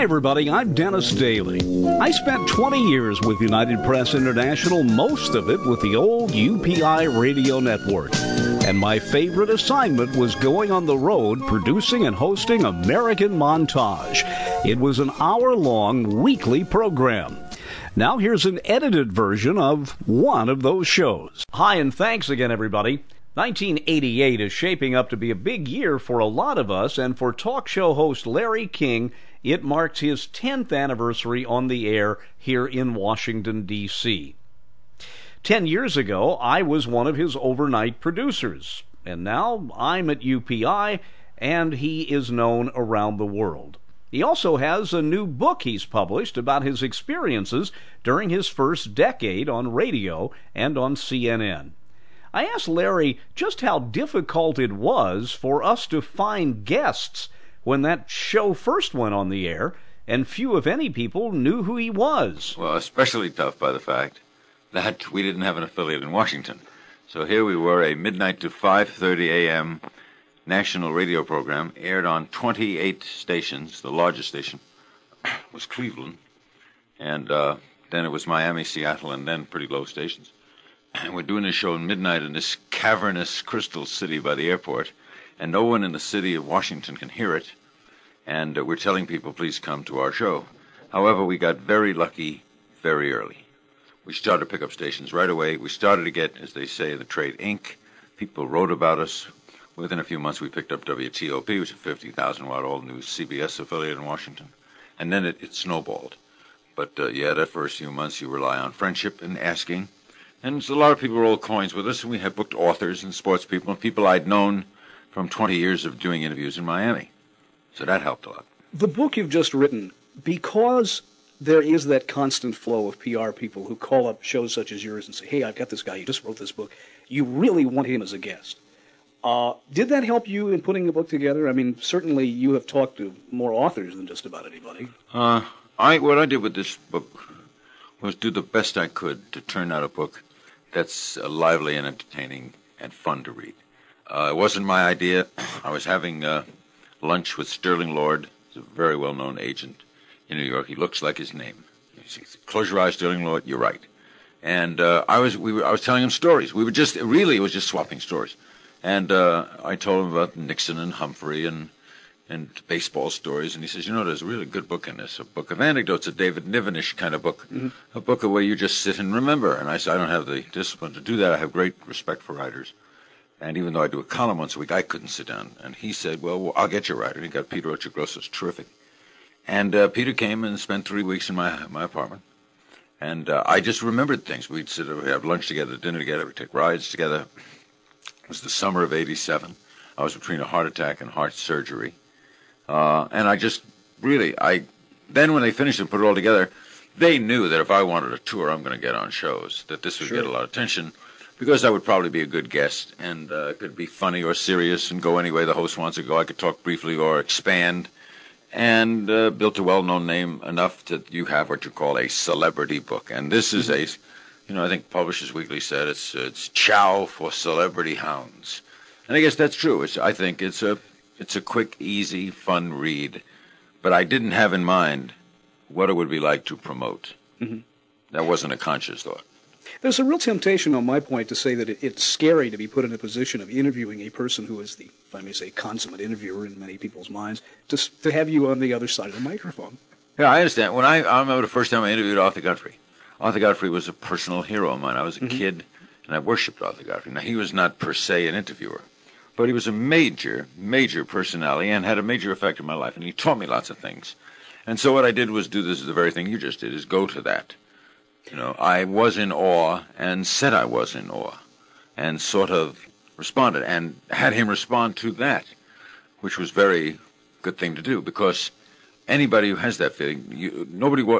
everybody, I'm Dennis Daly. I spent 20 years with United Press International, most of it with the old UPI Radio Network. And my favorite assignment was going on the road producing and hosting American Montage. It was an hour-long weekly program. Now here's an edited version of one of those shows. Hi, and thanks again, everybody. 1988 is shaping up to be a big year for a lot of us, and for talk show host Larry King, it marks his 10th anniversary on the air here in Washington, D.C. 10 years ago, I was one of his overnight producers, and now I'm at UPI, and he is known around the world. He also has a new book he's published about his experiences during his first decade on radio and on CNN. I asked Larry just how difficult it was for us to find guests when that show first went on the air, and few, if any, people knew who he was. Well, especially tough by the fact that we didn't have an affiliate in Washington. So here we were, a midnight to 5:30 a.m. national radio program, aired on 28 stations. The largest station was Cleveland, and then it was Miami, Seattle, and then pretty low stations. And we're doing this show at midnight in this cavernous crystal city by the airport, and no one in the city of Washington can hear it. And we're telling people, please come to our show. However, we got very lucky very early. We started to pick up stations right away. We started to get, as they say in the trade, ink. People wrote about us. Within a few months, we picked up WTOP, which is a 50,000-watt all-new CBS affiliate in Washington. And then it snowballed. But, that first few months, you rely on friendship and asking. And so a lot of people rolled coins with us, and we had booked authors and sports people and people I'd known from 20 years of doing interviews in Miami. So that helped a lot. The book you've just written, because there is that constant flow of PR people who call up shows such as yours and say, hey, I've got this guy, you just wrote this book. You really want him as a guest. Did that help you in putting the book together? I mean, certainly you have talked to more authors than just about anybody. What I did with this book was do the best I could to turn out a book that's lively and entertaining and fun to read. It wasn't my idea. I was having lunch with Sterling Lord. He's a very well-known agent in New York. He looks like his name. He says, close your eyes, Sterling Lord. You're right. And I was telling him stories. It was just swapping stories. And I told him about Nixon and Humphrey and baseball stories. And he says, there's a really good book in this, a book of anecdotes, a David Nivenish kind of book, a book where you just sit and remember. And I said, I don't have the discipline to do that. I have great respect for writers. And even though I do a column once a week, I couldn't sit down. And he said, well, I'll get you a writer. He got Peter Ochogrosso, terrific. And Peter came and spent 3 weeks in my apartment. And I just remembered things. We'd sit, we'd have lunch together, dinner together, we'd take rides together. It was the summer of '87. I was between a heart attack and heart surgery. And I just then when they finished and put it all together, they knew that if I wanted a tour, I'm going to get on shows, that this would get a lot of attention. Because I would probably be a good guest, and could be funny or serious and go any way the host wants to go. I could talk briefly or expand, and built a well-known name enough that you have what you call a celebrity book. And this is I think Publishers Weekly said it's chow for celebrity hounds. And I guess that's true. I think it's a quick, easy, fun read. But I didn't have in mind what it would be like to promote. Mm-hmm. That wasn't a conscious thought. There's a real temptation on my point to say that it's scary to be put in a position of interviewing a person who is the, if I may say, consummate interviewer in many people's minds, to have you on the other side of the microphone. Yeah, I understand. When I remember the first time I interviewed Arthur Godfrey. Arthur Godfrey was a personal hero of mine. I was a kid, and I worshipped Arthur Godfrey. Now, he was not per se an interviewer, but he was a major, major personality and had a major effect in my life, and he taught me lots of things. And so what I did was do the very thing you just did, is go to that. I was in awe and said I was in awe and sort of responded and had him respond to that, which was a very good thing to do because anybody who has that feeling,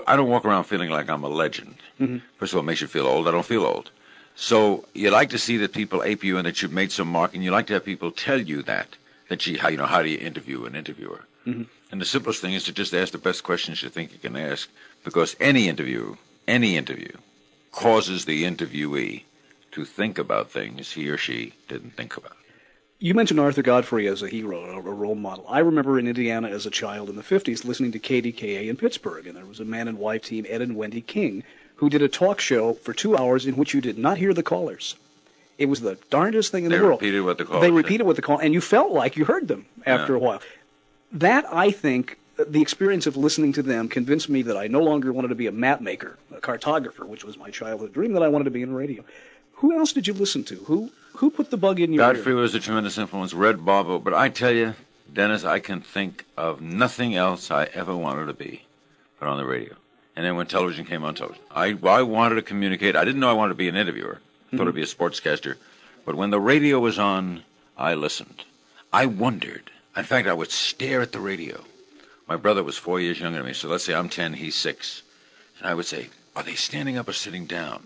I don't walk around feeling like I'm a legend. Mm-hmm. First of all, it makes you feel old. I don't feel old. So you like to see that people ape you and that you've made some mark, and you like to have people tell you that how do you interview an interviewer? Mm-hmm. And the simplest thing is to just ask the best questions you think you can ask, because any interview causes the interviewee to think about things he or she didn't think about. You mentioned Arthur Godfrey as a hero, a role model. I remember in Indiana as a child in the 50s listening to KDKA in Pittsburgh, and there was a man and wife team, Ed and Wendy King, who did a talk show for 2 hours in which you did not hear the callers. It was the darndest thing in the world. They repeated what the callers They repeated what the call, and you felt like you heard them after a while. That, I think, the experience of listening to them convinced me that I no longer wanted to be a map maker, a cartographer, which was my childhood dream, that I wanted to be in radio. Who else did you listen to? Who put the bug in your Godfrey ear? was a tremendous influence. Red Bobo. But I tell you, Dennis, I can think of nothing else I ever wanted to be but on the radio. And then when television came on television, I wanted to communicate. I didn't know I wanted to be an interviewer. I thought I'd be a sportscaster. But when the radio was on, I listened. I wondered. In fact, I would stare at the radio. My brother was 4 years younger than me, so let's say I'm 10, he's 6. And I would say, are they standing up or sitting down?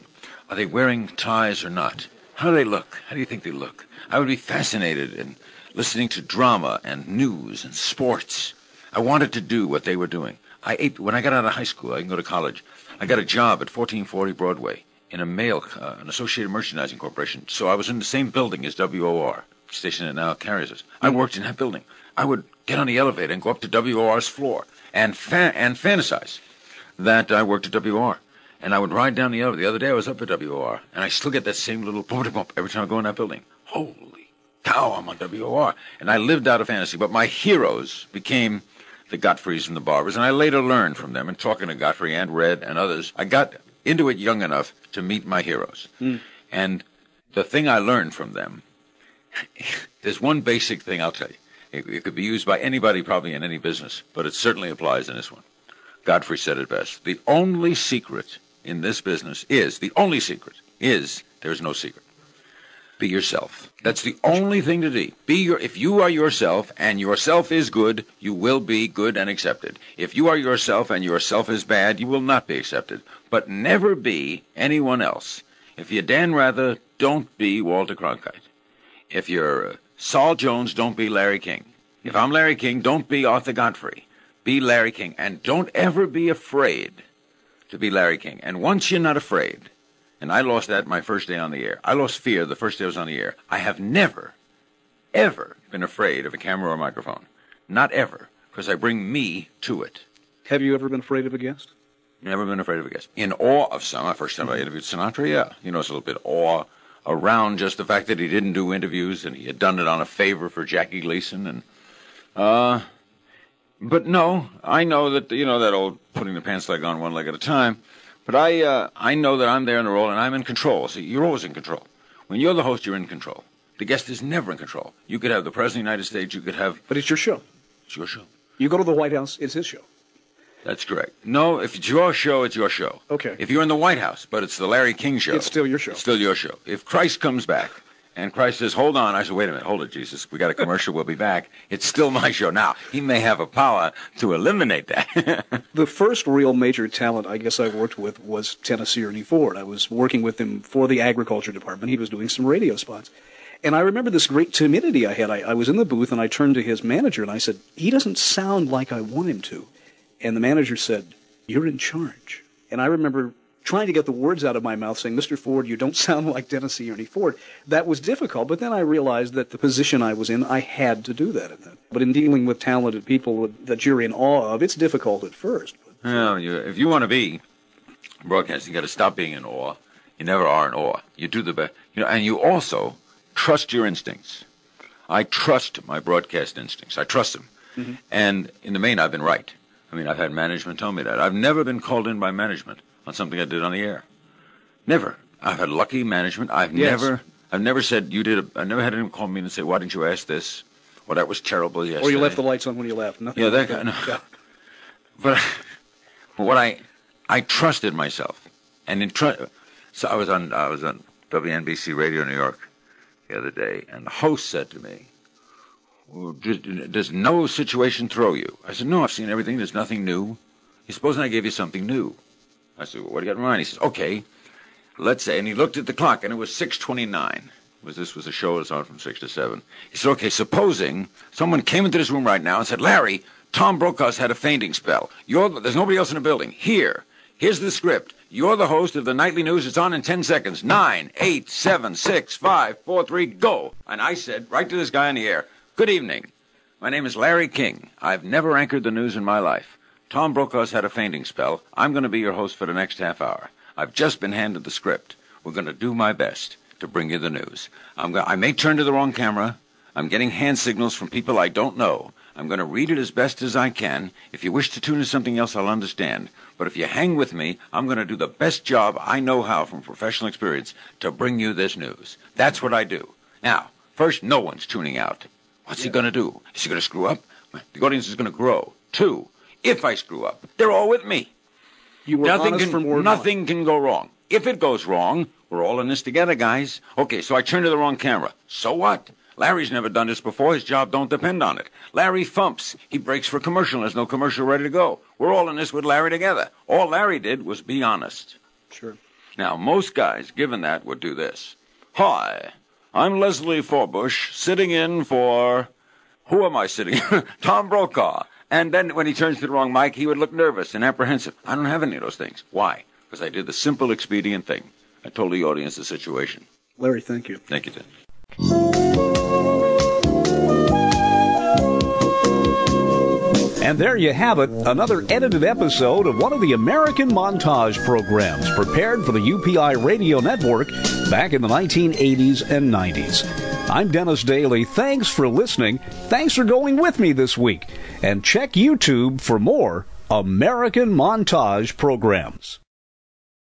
Are they wearing ties or not? How do they look? How do you think they look? I would be fascinated in listening to drama and news and sports. I wanted to do what they were doing. When I got out of high school, I didn't go to college. I got a job at 1440 Broadway in an Associated Merchandising Corporation. So I was in the same building as WOR, the station that now carries us. I worked in that building. I would get on the elevator and go up to WOR's floor and fantasize that I worked at WOR. And I would ride down the elevator. The other day I was up at WOR, and I still get that same little bump every time I go in that building. Holy cow, I'm on WOR. And I lived out of fantasy, but my heroes became the Godfreys and the Barbers, and I later learned from them, and talking to Godfrey and Red and others, I got into it young enough to meet my heroes. And the thing I learned from them, there's one basic thing I'll tell you. It could be used by anybody probably in any business, but it certainly applies in this one. Godfrey said it best. The only secret in this business is there's no secret. Be yourself. That's the only thing to do. If you are yourself and yourself is good, you will be good and accepted. If you are yourself and yourself is bad, you will not be accepted. But never be anyone else. If you're Dan Rather, don't be Walter Cronkite. If you're Saul Jones, don't be Larry King. If I'm Larry King, don't be Arthur Godfrey. Be Larry King. And don't ever be afraid to be Larry King. And once you're not afraid, and I lost that my first day on the air. I lost fear the first day I was on the air. I have never, ever been afraid of a camera or a microphone. Not ever, because I bring me to it. Have you ever been afraid of a guest? Never been afraid of a guest. In awe of some. First time I interviewed Sinatra, yeah. You know, it's a little bit awe around just the fact that he didn't do interviews and he had done it on a favor for Jackie Gleason. And, but no, I know that, you know, that old putting the pants leg on one leg at a time. But I know that I'm there in the role and I'm in control. See, you're always in control. When you're the host, you're in control. The guest is never in control. You could have the President of the United States, you could have... But it's your show. It's your show. You go to the White House, it's his show. That's correct. No, if it's your show, it's your show. Okay. If you're in the White House, but it's the Larry King show... It's still your show. It's still your show. If Christ comes back... And Christ says, hold on. I said, wait a minute. Hold it, Jesus. We got a commercial. We'll be back. It's still my show. Now, he may have a power to eliminate that. The first real major talent I guess I worked with was Tennessee Ernie Ford. I was working with him for the agriculture department. He was doing some radio spots. And I remember this great timidity I had. I was in the booth, and I turned to his manager, and I said, he doesn't sound like I want him to. And the manager said, you're in charge. And I remember trying to get the words out of my mouth saying, Mr. Ford, you don't sound like Tennessee Ernie Ford. That was difficult, but then I realized that the position I was in, I had to do that. But in dealing with talented people that you're in awe of, it's difficult at first. Well, if you want to be broadcasting, you got to stop being in awe. You never are in awe. You do the best. You know, and you also trust your instincts. I trust my broadcast instincts. I trust them. Mm-hmm. And in the main, I've been right. I mean, I've had management tell me that. I've never been called in by management on something I did on the air. Never. I've had lucky management. I've never said you did. I've never had anyone call me and say, "Why didn't you ask this?" Or that was terrible yesterday. Or you left the lights on when you left. Nothing. Yeah, that kind of. Yeah. But what I trusted myself, and so I was on WNBC Radio New York the other day, and the host said to me, well, "Does no situation throw you?" I said, "No, I've seen everything. There's nothing new." He said, "Supposing I gave you something new?" I said, well, "What do you got in mind?" He says, "Okay, let's say," and he looked at the clock, and it was 6:29. This was a show that was on from 6 to 7. He said, "Okay, supposing someone came into this room right now and said, Larry, Tom Brokaw's had a fainting spell. There's nobody else in the building. Here's the script. You're the host of the Nightly News. It's on in 10 seconds. 9, 8, 7, 6, 5, 4, 3, go. And I said, right to this guy on the air, good evening. My name is Larry King. I've never anchored the news in my life. Tom Brokaw's had a fainting spell. I'm going to be your host for the next half hour. I've just been handed the script. We're going to do my best to bring you the news. I may turn to the wrong camera. I'm getting hand signals from people I don't know. I'm going to read it as best as I can. If you wish to tune to something else, I'll understand. But if you hang with me, I'm going to do the best job I know how from professional experience to bring you this news. That's what I do. Now, first, no one's tuning out. What's he going to do? Is he going to screw up? The audience is going to grow. 2, if I screw up, they're all with me. Nothing can go wrong. If it goes wrong, we're all in this together, guys. Okay, so I turn to the wrong camera. So what? Larry's never done this before. His job don't depend on it. Larry thumps. He breaks for commercial. There's no commercial ready to go. We're all in this with Larry together. All Larry did was be honest. Sure. Now, most guys, given that, would do this. Hi, I'm Leslie Forbush, sitting in for... Who am I sitting? Tom Brokaw. And then when he turns to the wrong mic, he would look nervous and apprehensive. I don't have any of those things. Why? Because I did the simple, expedient thing. I told the audience the situation. Larry, thank you. Thank you, Tim. And there you have it, another edited episode of one of the American Montage programs prepared for the UPI Radio Network back in the 1980s and 90s. I'm Dennis Daly. Thanks for listening. Thanks for going with me this week. And check YouTube for more American Montage programs.